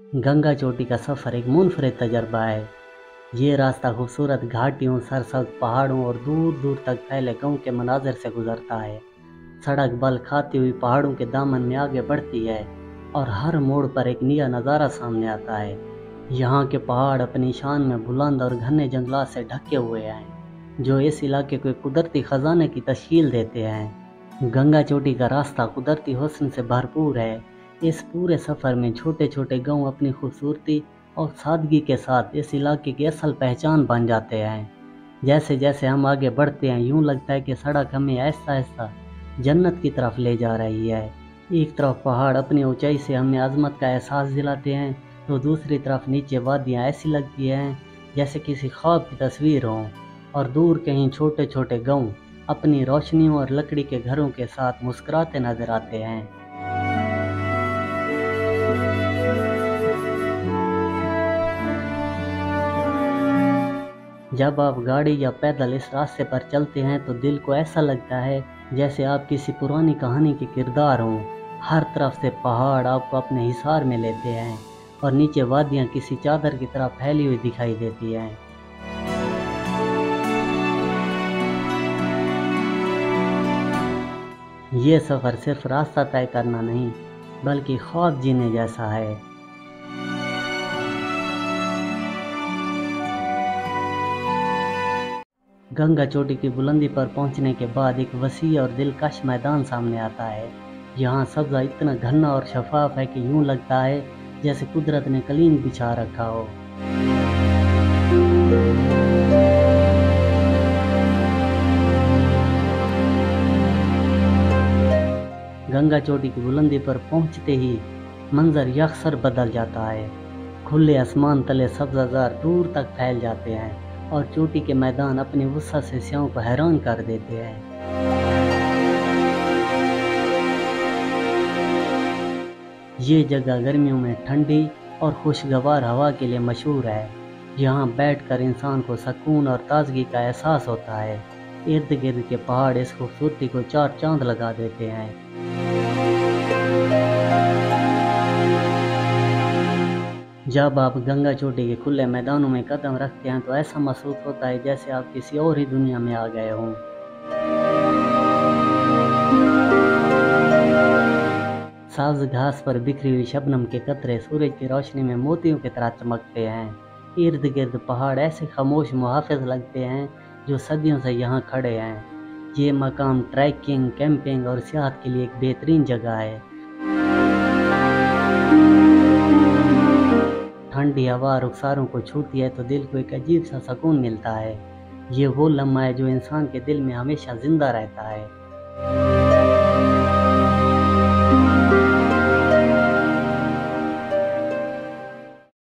गंगा चोटी का सफ़र एक मुनफरिद तजर्बा है। ये रास्ता खूबसूरत घाटियों, सरसब्ज पहाड़ों और दूर दूर तक फैले गांव के मनाजिर से गुजरता है। सड़क बल खाती हुई पहाड़ों के दामन में आगे बढ़ती है और हर मोड़ पर एक नया नज़ारा सामने आता है। यहाँ के पहाड़ अपनी शान में बुलंद और घने जंगलात से ढके हुए हैं, जो इस इलाके को एक कुदरती ख़जाने की तश्कील देते हैं। गंगा चोटी का रास्ता कुदरती हुस्न से भरपूर है। इस पूरे सफ़र में छोटे छोटे गांव अपनी खूबसूरती और सादगी के साथ इस इलाके की असल पहचान बन जाते हैं। जैसे जैसे हम आगे बढ़ते हैं, यूं लगता है कि सड़क हमें आहिस्ता आहिस्ता जन्नत की तरफ ले जा रही है। एक तरफ पहाड़ अपनी ऊंचाई से हमें अजमत का एहसास दिलाते हैं, तो दूसरी तरफ नीचे वादियाँ ऐसी लगती हैं जैसे किसी ख्वाब की तस्वीर हो, और दूर कहीं छोटे छोटे गांव अपनी रोशनियों और लकड़ी के घरों के साथ मुस्कुराते नजर आते हैं। जब आप गाड़ी या पैदल इस रास्ते पर चलते हैं तो दिल को ऐसा लगता है जैसे आप किसी पुरानी कहानी के किरदार हों। हर तरफ से पहाड़ आपको अपने हिसार में लेते हैं और नीचे वादियाँ किसी चादर की तरह फैली हुई दिखाई देती हैं। ये सफ़र सिर्फ रास्ता तय करना नहीं, बल्कि ख्वाब जीने जैसा है। गंगा चोटी की बुलंदी पर पहुंचने के बाद एक वसी और दिलकश मैदान सामने आता है। यहाँ सब्ज़ा इतना घना और शफाफ है कि यूं लगता है जैसे कुदरत ने कलीन बिछा रखा हो। गंगा चोटी की बुलंदी पर पहुंचते ही मंजर यकसर बदल जाता है। खुले आसमान तले सब्ज़ाज़ार दूर तक फैल जाते हैं और चोटी के मैदान अपनी वसअत से सियाहों को हैरान कर देते हैं। ये जगह गर्मियों में ठंडी और खुशगवार हवा के लिए मशहूर है। यहाँ बैठकर इंसान को सुकून और ताजगी का एहसास होता है। इर्द गिर्द के पहाड़ इस खूबसूरती को चार चांद लगा देते हैं। जब आप गंगा चोटी के खुले मैदानों में कदम रखते हैं तो ऐसा महसूस होता है जैसे आप किसी और ही दुनिया में आ गए हों। सब्ज घास पर बिखरी हुई शबनम के कतरे सूरज की रोशनी में मोतियों की तरह चमकते हैं। इर्द गिर्द पहाड़ ऐसे खामोश मुहाफिज लगते हैं जो सदियों से यहाँ खड़े हैं। ये मकाम ट्रैकिंग, कैंपिंग और सियाहत के लिए एक बेहतरीन जगह है। ठंडी हवा रुखसारों को छूती है तो दिल को एक अजीब सा सुकून मिलता है। ये वो लम्हा है जो इंसान के दिल में हमेशा जिंदा रहता है।